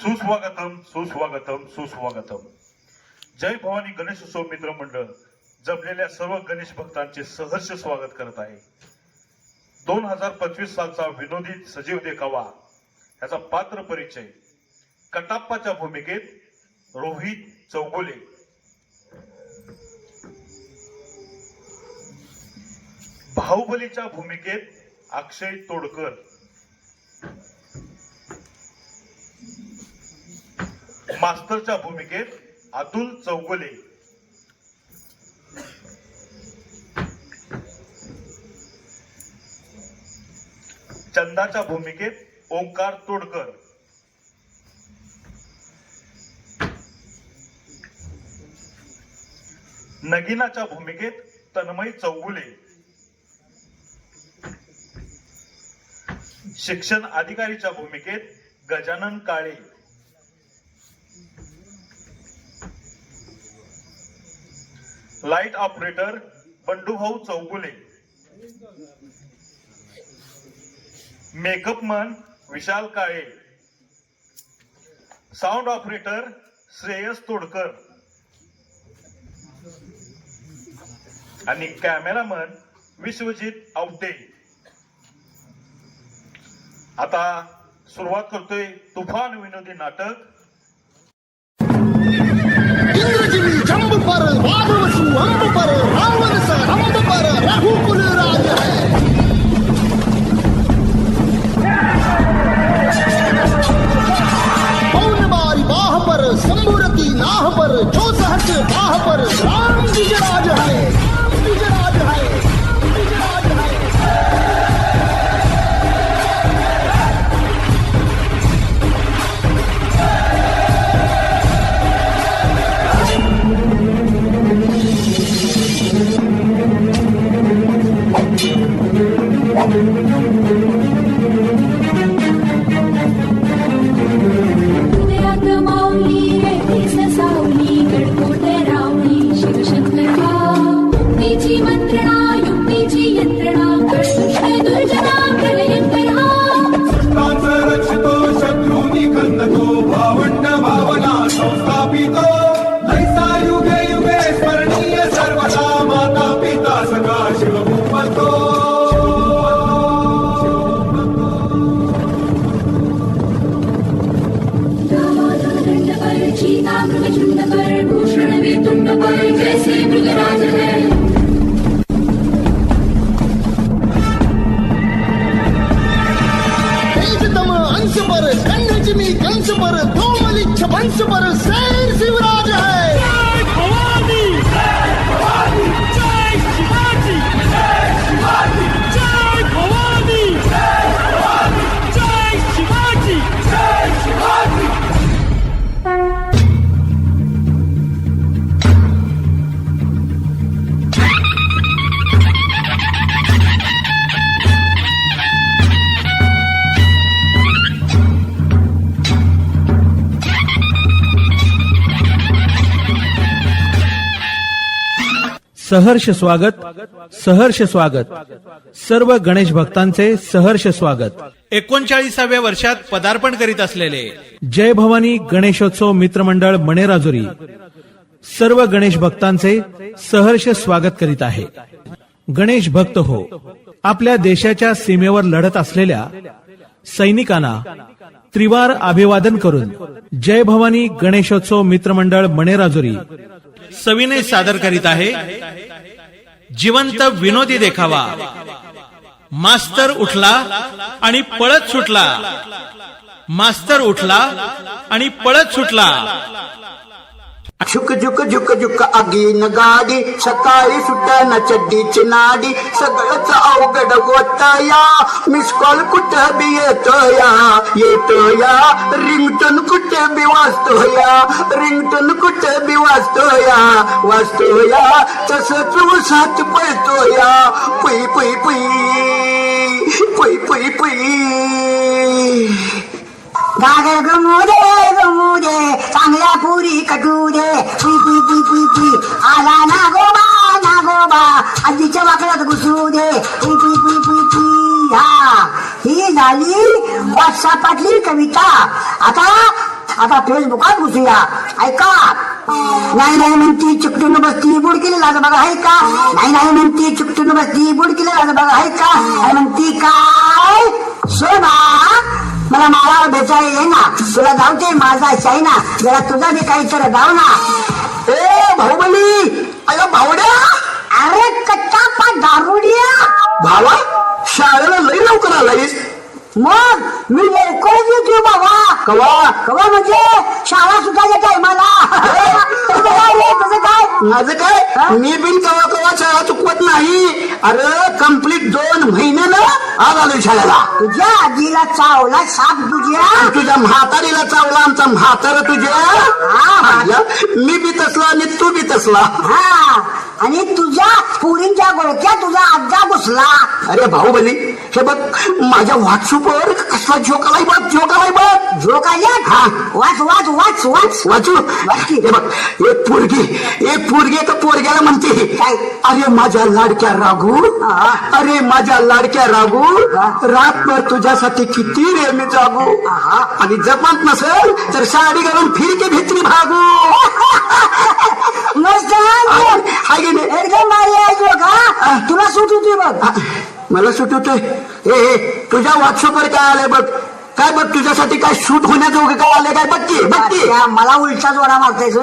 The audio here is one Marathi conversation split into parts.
सुस्वागतम सुस्वागतम सुस्वागतम. जय भवानी गणेशोत्सव मित्र मंडळ जमलेल्या सर्व गणेश भक्तांचे सहर्ष स्वागत करत आहे. 2025 सालचा विनोदी सजीव देखावा याचा पात्र परिचय. कटाप्पाच्या भूमिकेत रोहित चौगुले, बाहुबलीच्या भूमिकेत अक्षय तोडकर, मास्टरच्या भूमिकेत अतुल चौगुले, चंदाच्या भूमिकेत ओंकार तोडकर, नगिनाच्या भूमिकेत तन्मय चौगुले, शिक्षण अधिकारीच्या भूमिकेत गजानन काळे, लाईट ऑपरेटर बंडूभाऊ चौगुले, मेकअप मन विशाल काळे, साऊंड ऑपरेटर श्रेयस तोडकर आणि कॅमेरामन विश्वजित आवटे. आता सुरुवात करतोय तुफान विनोदी नाटक. इंद्रजिमी जंब पर वादवसु अंब पर रावण सा रंब पर रघुकुल राज है. पौन बारी बाह पर संबुरती नाह पर जो सहज बाह पर राम विजराज है. राम विजराज है. विजराज है. हृदयात माऊली रेतीस सावली गडकोटे रावळी शिवशंकरा. मुक्तीची मंत्रणा युक्तीची यंत्रणा कळदुष्ट दुर्जना प्रलयंकरा. सृष्टांचं रक्षतो शत्रूनी खंदतो भावंड भावना संस्थापितो. ऐसा युगे युगे स्मरणीय सर्वदा माता पिता सखा शिवभूपतो. दंड पर चीता मृगचुंड पर भूषण वितुंड पर जैसे मृगराज है. तेजतम अंश पर कन्यजिमी कंस पर कोमलिच्छ वंश पर शेर शिवराज है. जय भवानी. जय भवानी. जय शिवाजी. जय शिवाजी. जय भवानी. जय भवानी. जय शिवाजी. जय शिवाजी. सहर्ष स्वागत, सहर्ष स्वागत. सर्व गणेश भक्तांचे सहर्ष स्वागत. 39व्या वर्षात पदार्पण करीत असलेले जय भवानी गणेशोत्सव मित्रमंडळ मणेराजुरी सर्व गणेश भक्तांचे सहर्ष स्वागत करीत आहे. गणेश भक्त हो, आपल्या देशाच्या सीमेवर लढत असलेल्या सैनिकांना त्रिवार अभिवादन करून जय भवानी गणेशोत्सव मित्रमंडळ मणेराजुरी सविनय सादर करीत आहे जिवंत विनोदी देखावा. मास्तर उठला आणि पळत सुटला. मास्तर उठला आणि पळत सुटला. झुक झुक झुक झुक आगीन गाडी सकाळी सुटाना चड्डीची नाडी. सगळंच अवघड होतया. मिस कॉल कुठं बी येतोया. येतोया रिंगटोन कुठं बी वाजतोया. रिंगटोन कुठं बी वाजतोया. वाजतोया तसंच उसात पळतोया. पुई पुई पुई पुई पुई पुई. गागर गमू दे चांगल्या पुरी कटू दे. पुई पुई पुई पुई पुई. आला नागोबा आजीच्या वाकड्यात घुसू दे. पुई पुई पुई पुई पुई. हा, ही झाली व्हॉट्सअपातली कविता. आता आता फेसबुकात घुसूया. ऐका. नाही नाही म्हणती चिकटून बसती बुडकीला लाज बघा आहे का. नाही नाही म्हणती चिकटून बसती बुडकीला लाज बघा आहे का. नाही म्हणती काय सोना मला माळावर भेटायला ये ना. तुला धावते माझा चायना जरा तुझा बी काही तर धाव ना. ए बाहुबली अगं भावड्या. अरे कट्टापा दारुडिया. भावा शाळेला लई लवकर आलायस. मग मी लवकरच येतो बाबा. कवा कवा म्हणजे शाळा सुटायच्या टायमाला. तुझं काय रे तुझं काय. माझं काय मी बिन कवा कवा शाळा चुकवत नाही. अरे कंप्लीट 2 महिन्यानं आज आलोय शाळेला. तुझ्या आजीला चावला साप तुझ्या. तुझ्या म्हातारीला चावला आमचा म्हातारा तुझ्या. मी बी तसला आणि तू बी तसला. हा आणि तुझ्या पुरींच्या गोळक्या तुझा आजा घुसला. अरे बाहुबली हे बघ माझ्या व्हॉट्सअपवर कसला जोक आलाय बघ. जोक आलाय बघ. झोक आल्या. हा वाच वाच वाच वाच. वाचू हे बघ एक पोरगी तर पोरग्याला म्हणते काय? अरे माझ्या लाडक्या राघू. अरे माझ्या लाडक्या राघू रातभर तुझ्यासाठी किती रे मी जागू. आणि जपत नसेल तर साडी घालून फिरके भित्री भागू. मस्त हाय की नाही? एकदम भारी आहे जोक. हा तुला सूट होती बघ. मला सूट होतोय. ए तुझ्या व्हॉट्सअपवर काय आलंय बघ. काय बघ तुझ्यासाठी काय शूट होण्याजोगं काय आलंय काय. बघ की मला उलटा जोडा मारतायस.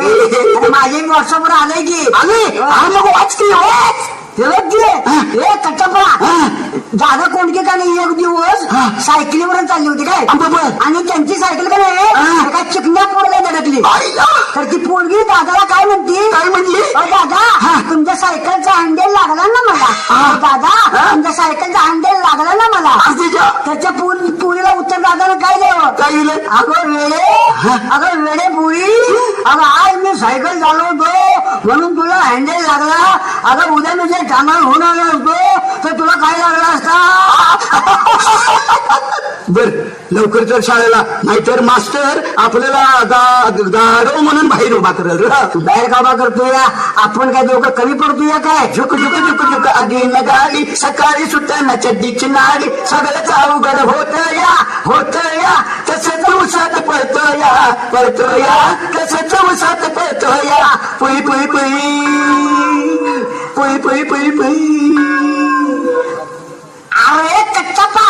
माझे व्हॉट्सअपवर आलंय की. आले मग वाच की वाच. कट्टपा दादा कोणके का नाही एक दिवस सायकलीवर चालली होती काय. आणि त्यांची सायकल का नाही एका चिकण्या पोरला धडकली. तर ती पोरगी दादाला काय म्हणली. दादा तुमच्या सायकलचा हँडल लागला ना मला. दादा तुमच्या सायकलचा हँडल लागला ना मला. त्याच्या पोरीला उत्तर दादाला काय द्यावं. काय दिलं. अगं वेडे पोरी अगं आज मी सायकल चालवतो म्हणून तुला हँडल लागला. अगं उद्या मी जाणार होणार होतो तर तुला काय लागला असता. बर लवकर चल शाळेला नाहीतर मास्टर आपल्याला गाडव म्हणून बाहेर उभा करेल. बाहेर काबा करतोय. आपण काय दोघं कमी पडतोय काय. झुक झुक झुक झुक अगेन गाडी सकाळी सुटताना चड्डीची नाडी सगळंच अवघड होत या तसंच उसात पळतोया तसंच उसात पळतोया. पुई पुई पुई पुई पुई पुई पुई. अरे कच्चापा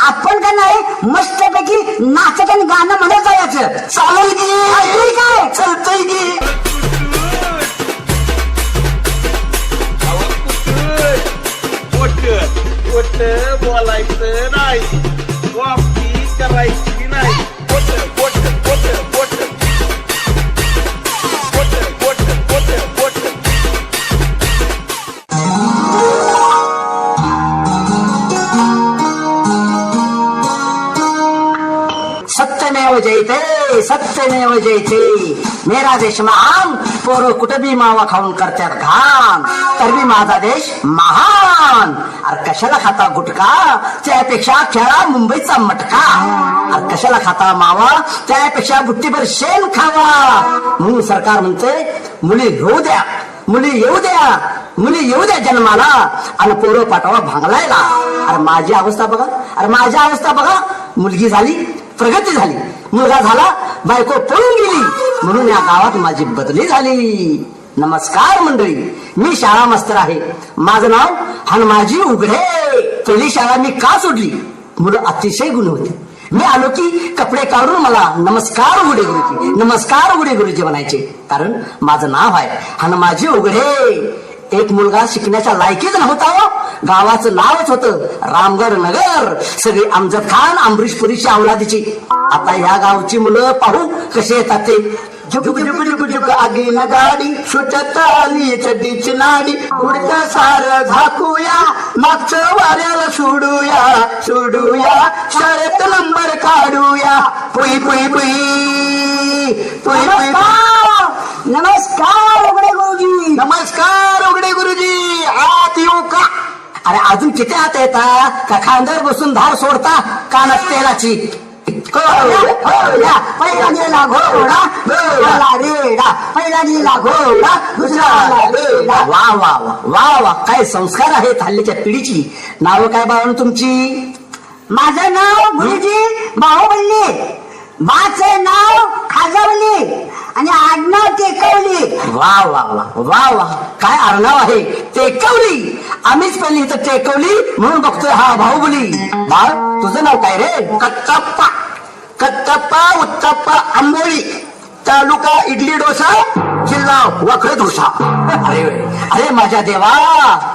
आपण का नाही मस्तपैकी नाचत आणि गाणं म्हणत जायचं. चालेल की काय चालतंय की. बोलायचं नाही वापी करायची नाही. सत्यमेव जयते मेरा देश महान. पोरं कुठं बी मावा खाऊन करतात घाण तर बी माझा देश महान. अरे कशाला खाता गुटखा त्यापेक्षा खेळा मुंबईचा मटका. अरे कशाला खाता मावा त्यापेक्षा बुट्टीभर शेण खावा. म्हणून सरकार म्हणते मुली येऊ द्या जन्माला आणि पोरं पाठवा भांगलायला. अरे माझी अवस्था बघा. मुलगी झाली प्रगती झाली. मुलगा झाला बायको पळून गेली म्हणून या गावात माझी बदली झाली. नमस्कार मंडळी मी शाळा मास्तर आहे. माझं नाव हनुमाजी उघडे. पहिली शाळा मी का सोडली. मुलं अतिशय गुण होती. मी आलो की कपडे काढून मला नमस्कार उघडे गुरुजी म्हणायचे. कारण माझं नाव आहे हनुमाजी उघडे. एक मुलगा शिकण्याच्या लायकीच नव्हता. गावाचं नावच होतं रामगड नगर. सगळी अमजद खान अमरीशपुरीची अवलादीची. आता या गावची मुलं पाहू कसे येतात ते. झुक झुक झुक झुक आगीन गाडी सुटत आली चड्डीची नाडी. उडतं सार झाकूया मागचं वाऱ्याला सोडूया शाळेत नंबर काढूया. पुई पुई पुई पुई पुई. नमस्कार उघडे गुरुजी आत येऊ का. अरे अजून किती हात येतात का खांद्यावर बसून धार सोडता कानात तेलाची. पहिला गेला घोडा रेडा पहिला गेला घोडा दुसरा. वा काय संस्कार आहेत हल्लीच्या पिढीची. नाव काय बाळांनो तुमची. माझं नाव गुरुजी बाहुबल्ली. बाचे नाव आणि आडनाव टेकवली. वा वा वा वा वा, काय आडनाव आहे, टेकवली. आम्हीच पहिली इथं टेकवली म्हणून बघतोय हा बाहुबली. बाळ तुझं नाव काय रे? कट्टाप्पा. कट्टाप्पा उत्तप्पा आंबोळी, तालुका इडली डोसा, जिल्हा वाकडे डोसा. अरे अरे माझ्या देवा,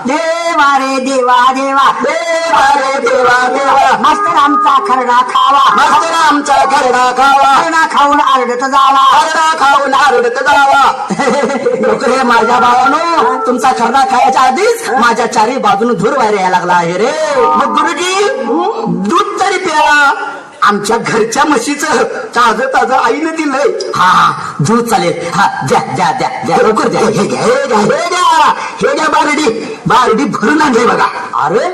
देवा रे देवा देवा, देवा रे देवा देवा, मास्तर आमचा खरडा खावा, मास्तर आमचा खरडा खावा, खरडा खाऊन आरडत जावा, खरडा खाऊन आरडत जावा. लोक रे माझ्या भावानो, तुमचा खरडा खायच्या आधीच माझ्या चारी बाजून धूर बाहेर यायला लागला आहे रे. मग गुरुजी दूध तरी प्या. आमच्या घरच्या म्हशीचं ताजं ताजं आईने दिलंय. हा दूध चालेल. हा द्या द्या द्या द्या, लवकर द्या. हे घ्या हे घ्या हे घ्या हे घ्या, बारडी भरून आणली बघा. अरे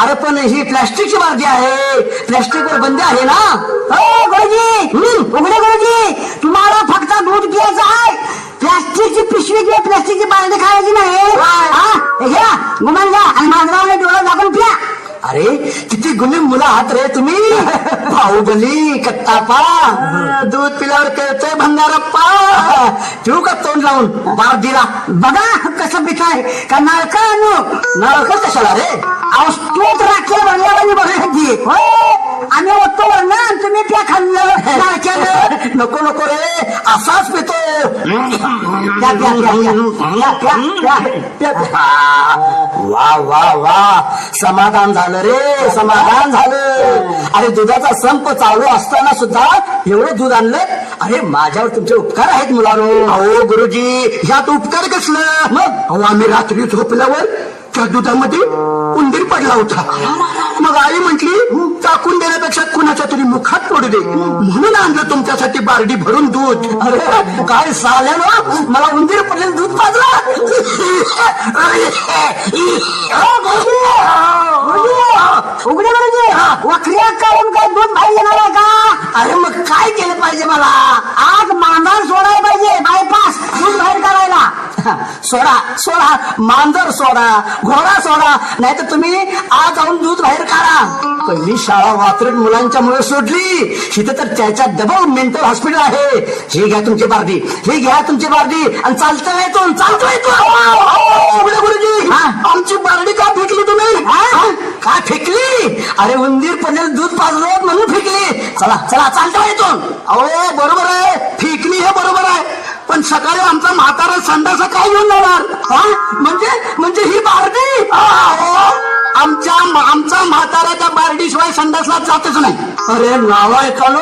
अरे पण ही प्लॅस्टिकची बारडी आहे, प्लॅस्टिकवर बंदी आहे ना. हो गुरुजी, उघडे गुरुजी, तुम्हाला फक्त दूध प्यायचं आहे, प्लास्टिकची पिशवी किंवा प्लास्टिकची बालदी खायची नाही. हे घ्या, गुमान घ्या आणि माझ्यावर डोळा दाखवून प्या. अरे किती गुन्हे मुलं आहात रे तुम्ही. बाहुबली कट्टापा, दूध पिल्यावर कळतंय भंगारप्पा. ठेवू का तोंड लावून बारडीला? बघा कसं पिकाय का नळका आणू. नळक कशाला रे? तूच राखील भरल्यावर बघायची. आम्ही ओततो वरनं, तुम्ही प्या खाल्लं नळक्यानं. नको नको रे, असाच पितो. प्या प्या प्या प्या प्या प्या प्या. वा वा वा, समाधान झालं रे, समाधान झालं. अरे दुधाचा संप चालू असताना सुद्धा एवढं दूध आणलं. अरे माझ्यावर तुमचे उपकार आहेत मुलांनो. अहो गुरुजी, ह्यात उपकार कसलं? मग अहो आम्ही रात्री झोपल्यावर त्या दुधामध्ये उंदीर पडला होता. मग आई म्हटली टाकून देण्यापेक्षा कुणाच्या तरी मुखात पडू दे, म्हणून आणलं तुमच्यासाठी बारडी भरून दूध. अरे काय साल्यानं मला उंदीर पडलेलं दूध पाजला. उघडे गुरुजी, वखऱ्या काढून काय दूध बाहेर येणार आहे का? अरे मग काय केलं पाहिजे मला? आज मांजर सोडायला पाहिजे, बायपास दूध बाहेर काढायला. सोडा सोडा, मांजर सोडा, घोडा सोडा, नाही तर तुम्ही आज जाऊन दूध बाहेर काढा. पहिली शाळा वात्रट मुलांच्या मुळे सोडली, इथं तर त्याच्या डबल मेंटल हॉस्पिटल आहे. हे घ्या तुमची बारडी, हे घ्या तुमची बारडी, आणि चालतं येतो चालतो येतो. गुरुजी, आमची बारडी का फेकली तुम्ही? का फेकली? अरे उंदीर पडलेलं दूध पाजलं म्हणून फेकली. चला चला चालतो येतो. अहो बरोबर आहे, फेकली हे बरोबर आहे, पण सकाळी आमचा म्हातारा संडासा काय घेऊन जाणार? म्हणजे ही बारडी आमचा म्हातारा त्या बारडीशिवाय संडासला जातच नाही. अरे नावायकानो,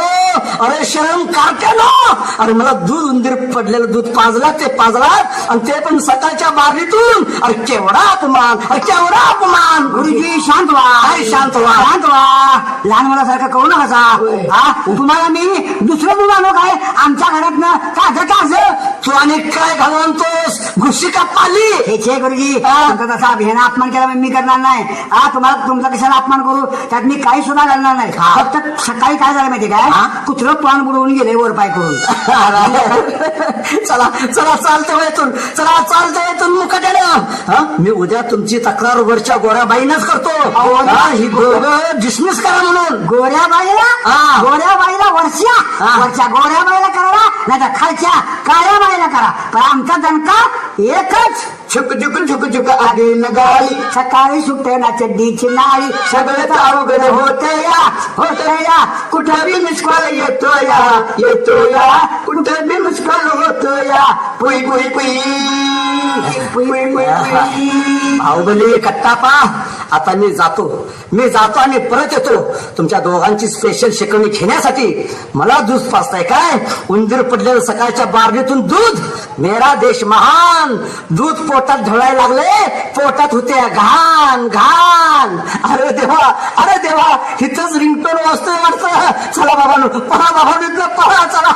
अरे शरम कारट्यानो, अरे मला दूध उंदीर पडलेलं दूध पाजला ते पाजला, आणि ते पण सकाळच्या बारडीतून. अरे केवढा अपमान, अरे केवढा अपमान. गुरुजी शांत व्हा, शांत व्हा, शांत व्हा. लहान मुलासारखं करू नका. तुम्हाला मी दुसरं दूध आणू काय आमच्या घरातनं? काज तू आणि काय घालून आणतोस? घुशी का पाली? हे गुरुजी, तुमचा तसा अभियान अपमान केला मी करणार नाही. तुम्हाला तुमचा कशाला अपमान करू, त्यात मी काही सुद्धा घालणार नाही. फक्त सकाळी काय झालं माहिती काय, कुत्रं पान बुडवून गेले वर पाय करून. चला चला चालतं येतून, चला चालतं येतून मुकाट्यानं. मी उद्या तुमची तक्रार वरच्या गोऱ्याबाईनच करतो. ही दोघं डिसमिस करा म्हणून. गोऱ्याबाईला वरच्या गोऱ्याबाईला करा, नाही तर खालच्या काळ्या बाईला करा, पण आमचा दणका एकच. झुक झुक झुक झुक आगे नगाई, सकाळी सुटे ना चड्डीची नाळी, सगळं अवघड होत या, कुठं बी मिसकॉल येतो या, कुठं बी मिसकॉल होतो या. पुई पुई पुई पुई पुई. बाहुबली कट्टापा, आता मी जातो आणि परत येतो तुमच्या दोघांची स्पेशल शिकवणी घेण्यासाठी. मला दूध पाजताय काय? उंदीर पडलेलं सकाळच्या बारडीतून दूध. मेरा देश महान. दूध पोटात ढळायला लागले, पोटात होते घाण घाण. अरे देवा, इथंच रिंगटोन वाजतोय वाटतं. चला बाबांनो, पहा बाबा, पहा चला.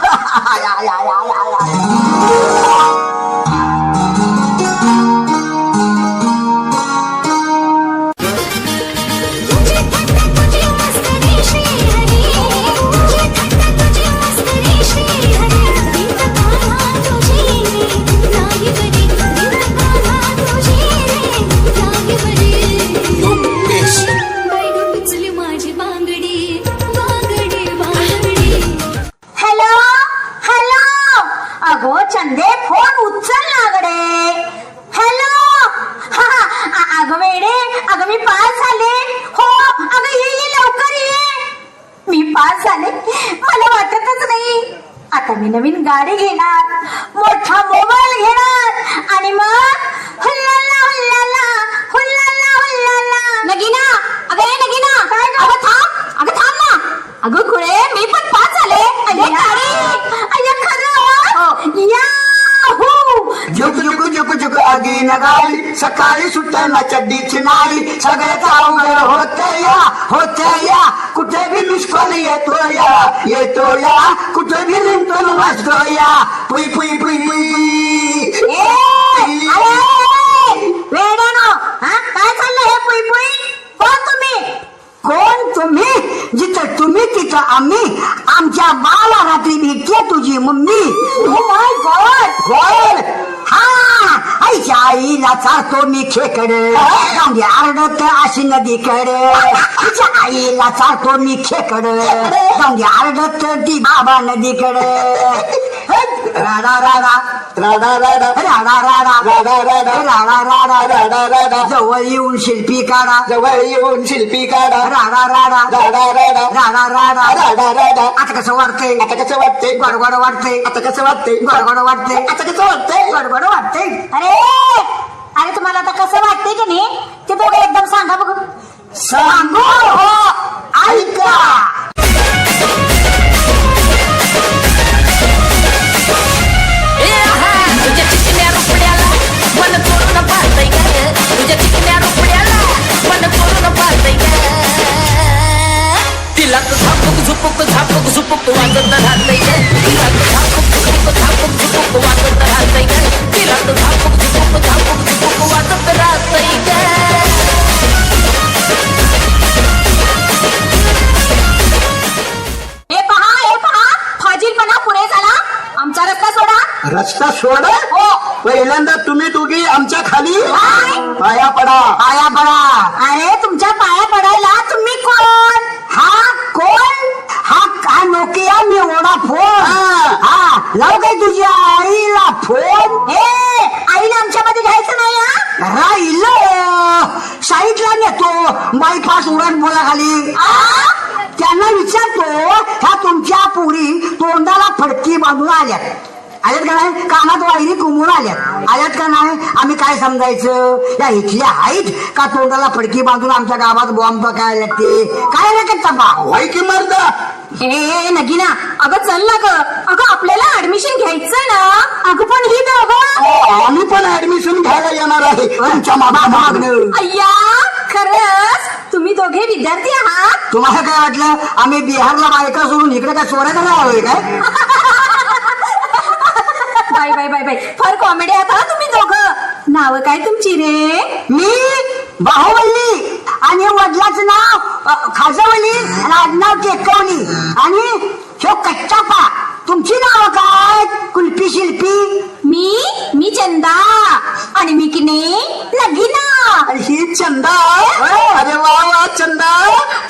हॅलो हॅलो, अगो नवीन नवीन गाडी घेणार, मोठा मोबाईल घेणार आणि मग हुल्लाला हुल्लाला हुल्लाला हुल्लाला. नगीना, अगं ए नगीना, अगं थांब ना. अगं खुळे, मी पण पास झाले. अरे खरं याहू. झुक झुक झुक झुक आगी नगाली, सकाळी सुटताना चड्डीची नाडी, सगळ्याच अवघड होत या कुठे बी मिस कॉल येतो या कुठे बी रिंगटोन वाजतो या. पुई पुई पुई पुई. वेड्यानो, काय चाललंय हे पुई पुई? कोण तुम्ही? जिथं तुम्ही तिथं आम्ही. आमच्या बाला रात्री भेटते तुझी मम्मी. Oh my God. हा, आईच्या आईला चालतो मी खेकडे, गांधी आरडत अशी नदीकडे. तिच्या आईला चालतो मी खेकडे, गांधी आरडत ती बाबा नदीकडे. राडा राडा राडा राडा राडा राडा राडा राडा राडा राडा राडा. जवळ येऊन शिल्पी काढा, जवळ येऊन शिल्पी काढा. राडा राडा राडा राडा राडा राडा राडा राडा. आता कसं वाटतंय? आता कसं वाटतंय? गडबड वाटतंय. आता कसं वाटतंय? गडबड वाटतंय. आता कसं वाटतंय? गडबड वाटतंय. अरे तुम्हाला आता कसं वाटतंय की नाही ते दोघं एकदम सांगा बघ. सांगू हो, ऐका. तुझ्या चिकन्या रुपड्याला मन करून पाहतय ग, तुझ्या चिकन्या रुपड्याला मन करून पाहतय ग. तिला झापूक झुपूक वाजत राहतय ग, तिला झापूक झुपूक वाजत राहतय ग, तिला झापूक झुपूक वाजत राहतय ग. हे पहा फाजीलपणा पुढे झाला. आमचा रस्ता सोडा. रस्ता सोड. हो. पहिल्यांदा तुम्ही दोघी आमच्या खाली काय? पाया पडा. पाया पडा. अरे तुमच्या पाया पडायला तुम्ही कोण? हा कोण? हा नोकिया मी ओढा फोन. हा लाव काय तुझ्या आईला फोन. आईला आमच्यामध्ये घ्यायचं नाही. राहिलं साईडला नेतो बायपास उडण बोला खाली. त्यांना विचारतो, ह्या तुमच्या पुरी तोंडाला फडकी बांधून आल्यात का नाही? कामात वाहिनी कुमून आल्यात का नाही? आम्ही काय समजायचं? या इथल्या आहेत का तोंडाला फडकी बांधून आमच्या गावात बॉम्ब काय लागते? काय नाही तपा वाई की मर्दा. हे नगीना, अगं चल ना ग. अगं आपल्याला ऍडमिशन घ्यायचं ना. अगं पण ही दोघं. आम्ही पण ऍडमिशन घ्यायला येणार आहे तुमच्या मागणं. अय्या खरंच तुम्ही दोघे विद्यार्थी आहात? तुम्हाला काय वाटलं आम्ही बिहारला बायका सोडून इकडे काय चोऱ्या नाही आलोय काय? बाय बाय बाय बाय, फार कॉमेडी आहात हा तुम्ही दोघं. नाव काय तुमची रे? मी बाहुबली आणि वडिलाचं नाव खाजवली आणि आडनाव टेकवली आणि ह्यो कच्चापा. तुमची नाव काय? कुल्फी शिल्पी. मी चंदा आणि मी की नाही नगीना. आणि ही चंदा. अरे वा वा चंदा,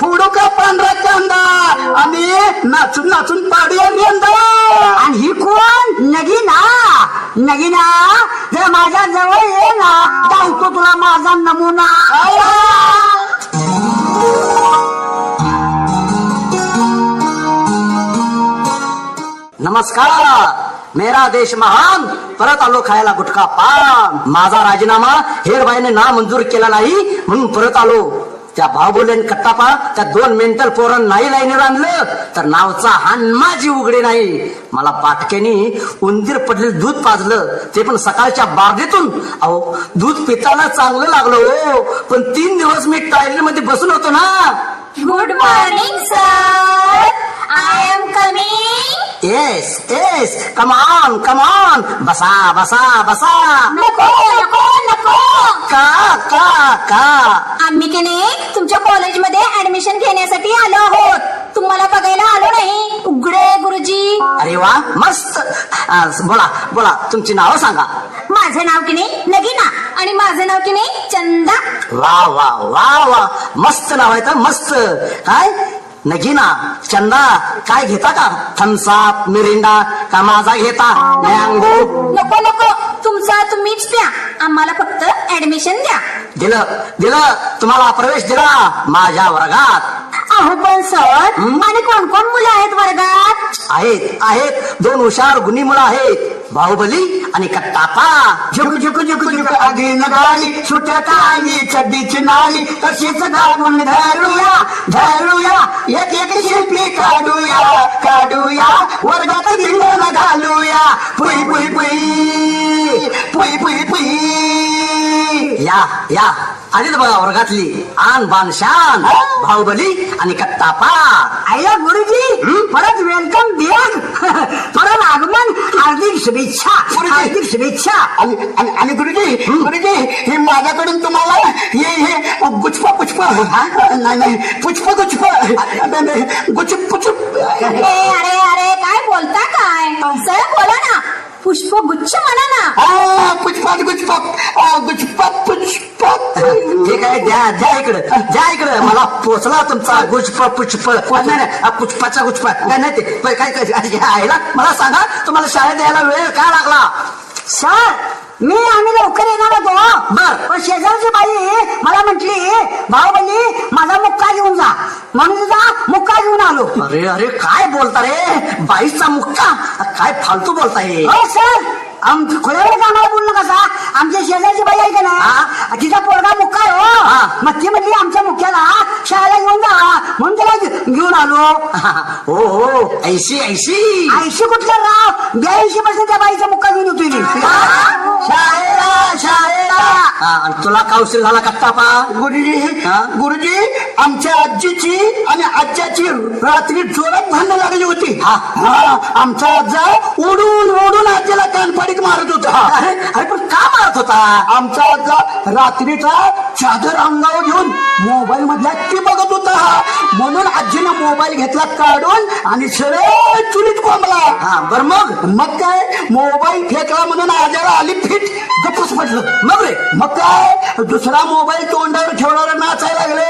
फोडू का पांढरा कांदा आणि नाचून नाचून पाडूया यंदा. आणि ही कोण? नगीना. नगीना जर माझ्या जवळ ये ना, दाखवतो तुला माझा नमुना. नमस्कार. मेरा देश महान. परत आलो खायला गुटखा पान. माझा राजीनामा हेरबाईने ना मंजूर केला नाही म्हणून परत आलो. त्या बाहुबलीन कट्टापा त्या 2 मेंटल पोरण नाही लाईनीवर आणलं तर नावचा हानमाजी उघडे नाही. मला पाटक्यानी उंदीर पडलेलं दूध पाजलं, ते पण सकाळच्या बारडीतून. अहो दूध पिताना चांगलं लागलं हो, पण 3 दिवस मी टॉयलेट मध्ये बसून होतो ना. Good morning sir, I am coming. Yes कमान कमान. बसा बसा बसा. नको नको नको. का का का? आम्ही की नाही तुमच्या कॉलेजमध्ये ऍडमिशन घेण्यासाठी आलो आहोत, तुम्हाला बघायला आलो नाही. उघडे गुरुजी. अरे वा मस्त. बोला बोला तुमची नावं सांगा. माझं नाव की नाही नगीना आणि माझं नाव की नाही चंदा. वा वा वा वा, मस्त नाव आहे तर मस्त. काय नगीना चंदा काय घेता का? थम्सअप मिरिंडा का माझा घेता मँगो? नको नको, तुमचा तुम्हीच प्या, आम्हाला फक्त ऍडमिशन द्या. दिलं तुम्हाला प्रवेश दिला माझ्या वर्गात. अहो पण सर, आणि कोण कोण मुलं आहेत वर्गात? आहेत आहेत 2 हुशार गुणी मुलं आहेत, बाहुबली आणि कट्टापा. झुक झुक झुक झुक आगी नगाली, सुटत आली चड्डीची नाली, तशीच दाबून धरूया धरूया, एक एक शिल्पी काढूया काढूया, वर्गात धिंगाणा घालूया, पुई पुई पुई पुई पुई पुई. या आलीच बघा वर्गातली आन बान शान, बाहुबली आणि कट्टापा. आयला गुरुजी परत वेलकम बॅक, परत आगमन, हार्दिक शुभेच्छा हार्दिक शुभेच्छा. आणि गुरुजी हे माझ्याकडून तुम्हाला हे गुच्छ पुष्प नाही पुष्प गुच्छ गुच्छ पुष्प. अरे अरे काय बोलता काय, सर बोला ना, पुष्पगुच्छ म्हणा ना. पुष्पात गुच्छ पुष्प. ठीक आहे, द्या इकडं मला पोचला तुमचा गुच्छ पुष्प. नाही पुष्पाचा गुच्छ नाही ते काय आयला. मला सांगा तुम्हाला शाळेत यायला वेळ का लागला? सर आम्ही लवकर येणार होतो, बर. पण शेजारची बाई मला म्हटली बाहुबली माझा मुक्का घेऊन जा, म्हणून तुझा मुक्का घेऊन आलो. अरे अरे काय बोलता रे, बाईचा मुक्का, काय फालतू बोलताय. हो सर, खुल्या वेळेस आम्हाला बोलणं कसा, आमच्या शेजारची बाई आहे का ना, तिचा पोरगा मुक्का आहे हो, मग ती म्हणली आमच्या मुख्याला शाळेला घेऊन जा, म्हणून त्याला घेऊन आलो. हो 80 कुठलं राव, 82% त्या बाईचा मुक्का घेऊन होती. शाळेला तुला कौशल झाला कट्टापा. गुरुजी आमच्या आजीची आणि आज्याची रात्री जोरात भांडणं लागली होती. आमचा आजा ओढून ओढून आजीला कानफाडीत मारत होता. अरे पण का मारत होता? आमचा आजा रात्रीचा चादर अंगावर घेऊन मोबाईल मधल्या ती बघत होता, म्हणून आजीनं मोबाईल घेतला काढून आणि सरळ चुलीत कोंबला. बर मग काय, मोबाईल फेकला म्हणून आजाला आली फिट, गप्पच पडलं. मग काय दुसरा मोबाईल तोंडावर ठेवणारे नाचायला लागले.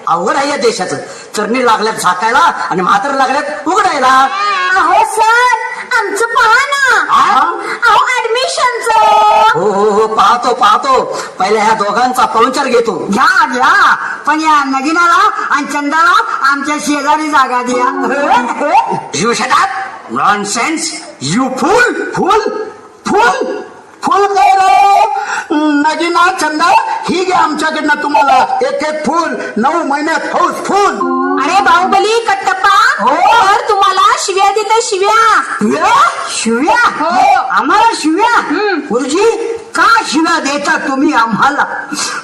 अवघड आहे या देशाचं, चरणी लागल्यात झाकायला आणि म्हातार लागल्यात उघडायला. अहो सर आमचं पहा ना, अहो ऍडमिशनचं. हो पाहतो. पहिल्या ह्या दोघांचा पाहुणचार घेतो. घ्या पण या नगिनाला आणि चंदाला आमच्या शेजारी जागा द्या. You shut up nonsense you फुल काय रे नगिना चंदा, ही घ्या आमच्याकडनं तुम्हाला एक फुल 9 महिन्यात हाऊसफुल. अरे बाहुबली कट्टप्पा, तर तुम्हाला शिव्या देते शिव्या आम्हाला शिव्या? गुरुजी का शिव्या देता तुम्ही आम्हाला?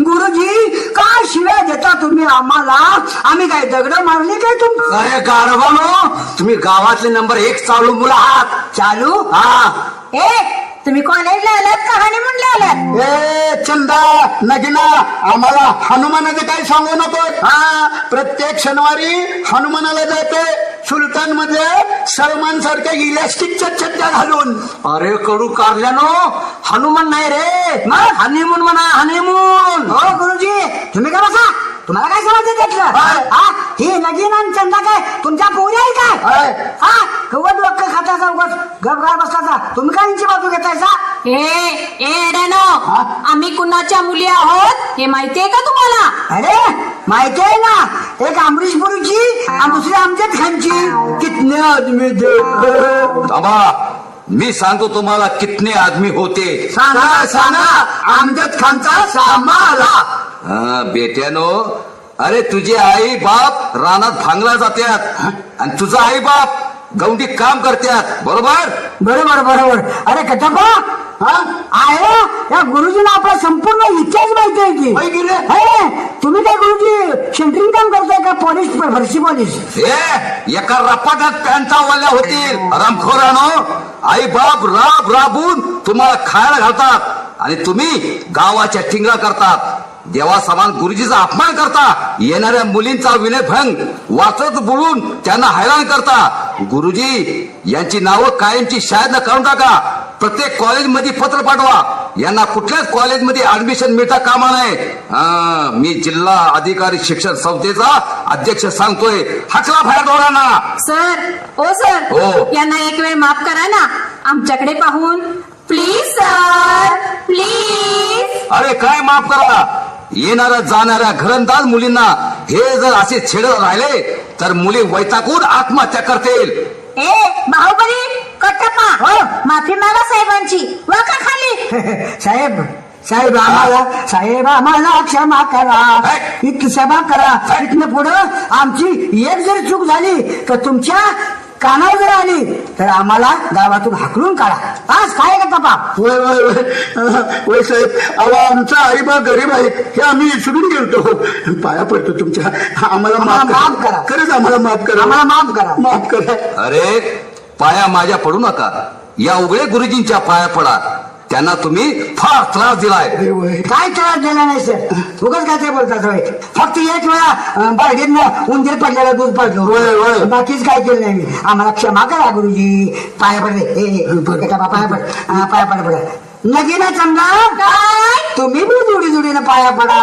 गुरुजी का शिव्या देता तुम्ही आम्हाला? आम्ही काय दगड मारली काय तुम? अरे गारवानो, तुम्ही गावातले नंबर 1 चालू मुलं आहात. चालू? तुम्ही कॉलेजला आलात का हनीमूनला आलात? ए चंदा नगिना, आम्हाला हनुमानाचं काही सांगू नको. प्रत्येक शनिवारी हनुमानाला जाते सुलतान मध्ये सलमान सारख्या इलास्टिकच्या चड्ड्या घालून. अरे कडू कारल्यानो, हनुमान नाही रे, हनीमून म्हणा हनीमून. हो गुरुजी तुम्ही काय बसा, तुम्हाला काय समजते त्यातलं? ही नगीन आणि चंदा काय तुमच्या पोरी आहे काय? कवत लोक खाता का उगाच गप गाय बसला, तुम्ही काय यांची बाजू घेतायचा? आम्ही कुणाच्या मुली आहोत हे माहितीये का तुम्हाला? अरे माहिती आहे ना, एक अमरीश पुरीची आणि दुसरी आमच्यात खानची. कितने आदमी दे मी सांगतो तुम्हाला कितने आदमी होते. सांगा आमच्यात खानचा सामाला. बेट्यानो, अरे तुझे आई बाप रानात भांगला जात्यात आणि तुझा आई बाप गौंडी काम करतात. बरोबर. अरे कटपा आहे या गुरुजीला आपला संपूर्ण इतिहास माहिती आहे की? तुम्ही काय गुरुजी सेंट्रिंग काम करताय का? भरशी पॉलिस एका रपाटात पॅन्टा वाल्या होतील. रामखोरानो, आई बाप राबून तुम्हाला खायला घालतात आणि तुम्ही गावाच्या टिंगरा करतात. देवा समान गुरुजीचा अपमान करता, येणाऱ्या मुलींचा विनयभंग वाचत बोलून त्यांना हैराण करता. गुरुजी यांची नावं कायमची शाळेत काढून टाका. प्रत्येक कॉलेजमध्ये पत्र पाठवा, यांना कुठल्याच कॉलेजमध्ये ऍडमिशन मिळता कामा नये. मी जिल्हा अधिकारी शिक्षण संस्थेचा अध्यक्ष सांगतोय, हटला बाहेर दोघांना. सर यांना एक वेळ माफ करा ना, आमच्याकडे पाहून. Please sir please. अरे काय माफ करा, येणाऱ्या जाणाऱ्या घरंदाज मुलींना हे जर असे छेडत राहिले तर मुली वैतागून आत्महत्या करतील. ए बाहुबली कट्टप्पा हो माफी मागा साहेबांची वाका खाली. साहेब आम्हाला क्षमा करा, क्षमा करा. इथनं पुढं आमची एक जर चूक झाली तर तुमच्या कानावर जर आली तर आम्हाला गावातून हाकलून काढा. आज काय करता बाप? वय साहेब, अहो आमचा आई बा गरीब आहे हे आम्ही विसरून गेलतो. पाया पडतो तुमच्या, आम्हाला माफ करा. खरंच आम्हाला माफ करा, आम्हाला माफ करा. माफ करा. अरे पाया माझ्या पडू नका, या उघडे गुरुजींच्या पाया पडा. त्यांना तुम्ही फार त्रास दिलाय. काय त्रास दिला नाही सर, उगाच काय ते बोलतात होय. फक्त एक वेळा बाळगीतनं उंदीर पडलेलं दूध पडलं, बाकीच काय केलं नाही मी. आम्हाला क्षमा करा गुरुजी. पाया पडले पाया पड नगीना चंदा तुम्ही पण जोडीनं पाया पडा.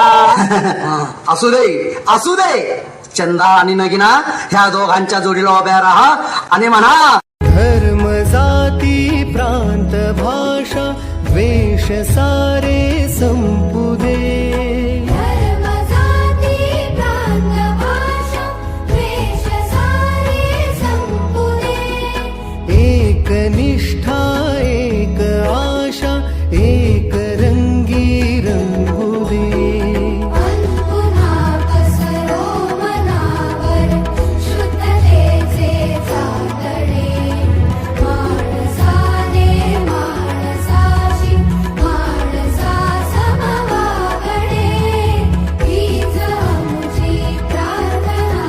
असू दे चंदा आणि नगिना ह्या दोघांच्या जोडीला उभ्या राहा आणि म्हणा, धर्म जाती प्रांत भाषा द्वेष सारे संपू दे. धर्म जाती प्रांत भाषा द्वेष सारे संपू दे. एक निष्ठा एक आशा एक रंगी रंगू दे. पुन्हा पसरो मनावर शुद्धतेचे चातडे. माणसाने माणसाशी माणसा समवागणे हीच आमची प्रार्थना.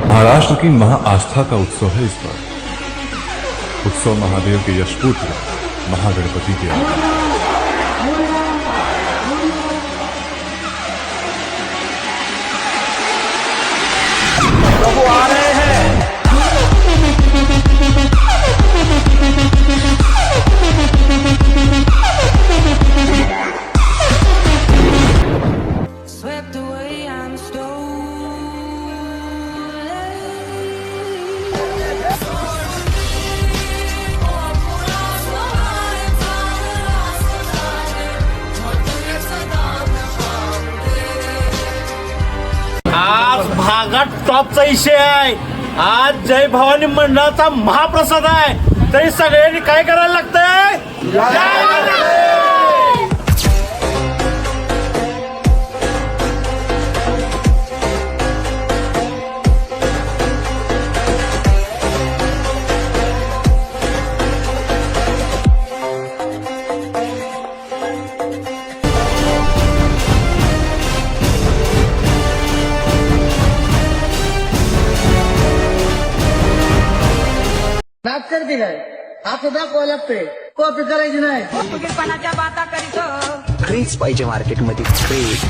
महाराष्ट्र की महाआस्था का उत्सव है इस बार. उत्सव महादेव के यशपुत्र महागणपति के प्रभु आ रहे हैं. Swept away on the stone. आज भागात टॉपचा विषय आहे. आज जय भवानी मंडळाचा महाप्रसाद आहे, तरी सगळ्यांनी काय करायला लागतंय? नाच करते काय आता दाखवायला लागतंय, कॉपी करायची नाही. फुगीरपणाच्या बाता करीत क्रेज पाहिजे मार्केटमध्ये, क्रेज.